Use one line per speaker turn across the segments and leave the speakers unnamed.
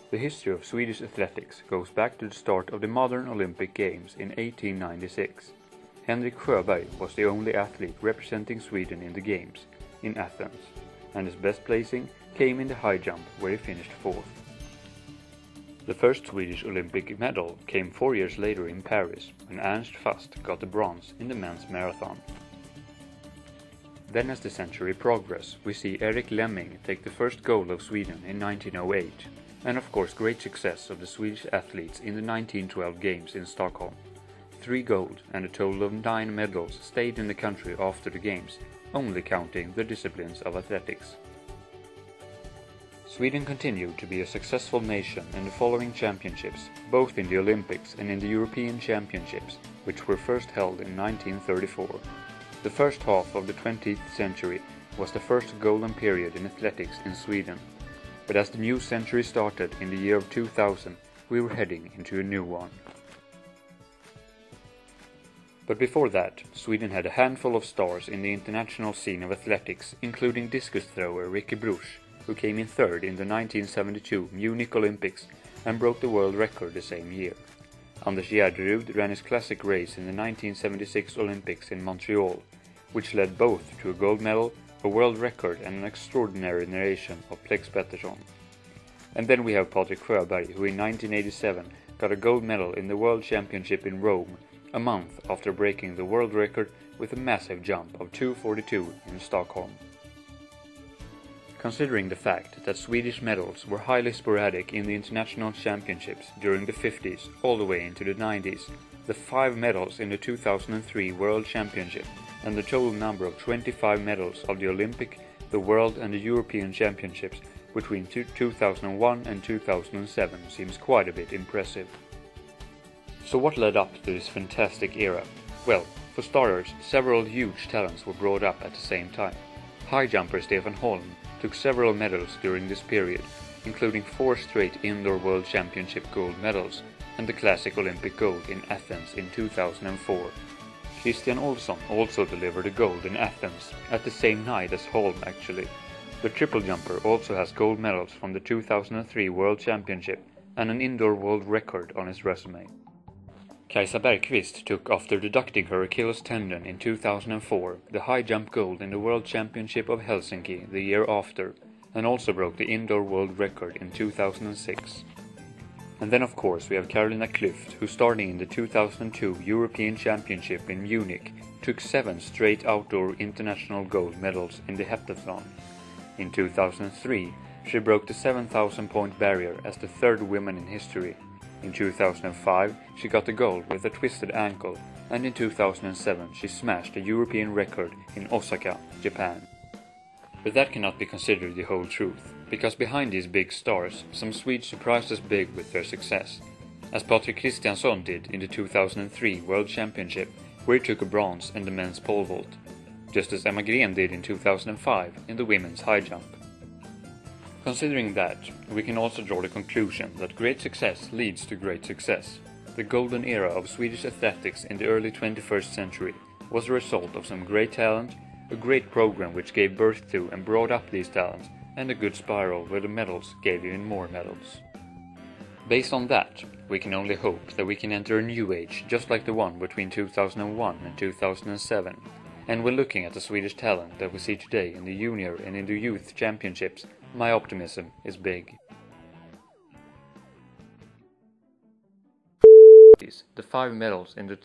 The history of Swedish athletics goes back to the start of the modern Olympic Games in 1896. Henrik Sjöberg was the only athlete representing Sweden in the Games, in Athens, and his best placing came in the high jump, where he finished fourth. The first Swedish Olympic medal came 4 years later in Paris, when Ernst Fast got the bronze in the men's marathon. Then as the century progressed, we see Erik Lemming take the first gold of Sweden in 1908, and of course great success of the Swedish athletes in the 1912 Games in Stockholm. 3 gold and a total of 9 medals stayed in the country after the Games, only counting the disciplines of athletics. Sweden continued to be a successful nation in the following championships, both in the Olympics and in the European Championships, which were first held in 1934. The first half of the 20th century was the first golden period in athletics in Sweden, but as the new century started in the year of 2000, we were heading into a new one. But before that, Sweden had a handful of stars in the international scene of athletics, including discus thrower Ricky Bruch, who came in third in the 1972 Munich Olympics and broke the world record the same year. Anders Gärderud ran his classic race in the 1976 Olympics in Montreal, which led both to a gold medal, a world record and an extraordinary narration of Plex Pettersson. And then we have Patrik Sjöberg, who in 1987 got a gold medal in the World Championship in Rome, a month after breaking the world record with a massive jump of 2:42 in Stockholm. Considering the fact that Swedish medals were highly sporadic in the international championships during the 50s all the way into the 90s, the 5 medals in the 2003 World Championship and the total number of 25 medals of the Olympic, the World and the European Championships between 2001 and 2007 seems quite a bit impressive. So what led up to this fantastic era? Well, for starters, several huge talents were brought up at the same time. High jumper Stefan Holm took several medals during this period, including 4 straight Indoor World Championship gold medals and the classic Olympic gold in Athens in 2004. Christian Olsson also delivered a gold in Athens at the same night as Holm actually. The triple jumper also has gold medals from the 2003 World Championship and an indoor world record on his resume. Kajsa Bergqvist took, after deducting her Achilles tendon in 2004, the high jump gold in the World Championship of Helsinki the year after, and also broke the indoor world record in 2006. And then of course we have Carolina Klüft, who starting in the 2002 European Championship in Munich, took 7 straight outdoor international gold medals in the heptathlon. In 2003, she broke the 7,000 point barrier as the 3rd woman in history. In 2005, she got the gold with a twisted ankle, and in 2007 she smashed the European record in Osaka, Japan. But that cannot be considered the whole truth, because behind these big stars, some Swedes surprised us big with their success, as Patrik Kristiansson did in the 2003 World Championship, where he took a bronze in the men's pole vault, just as Emma Gren did in 2005 in the women's high jump. Considering that, we can also draw the conclusion that great success leads to great success. The golden era of Swedish athletics in the early 21st century was a result of some great talent, a great program which gave birth to and brought up these talents, and a good spiral where the medals gave even more medals. Based on that, we can only hope that we can enter a new age just like the one between 2001 and 2007. And when looking at the Swedish talent that we see today in the junior and in the youth championships, my optimism is big. The 5 medals in the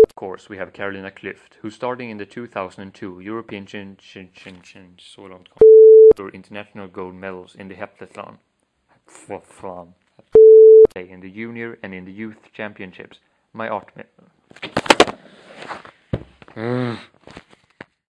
Of course, we have Carolina Klüft, who starting in the 2002 European international gold medals in the heptathlon, in the junior and in the youth championships. My optimism.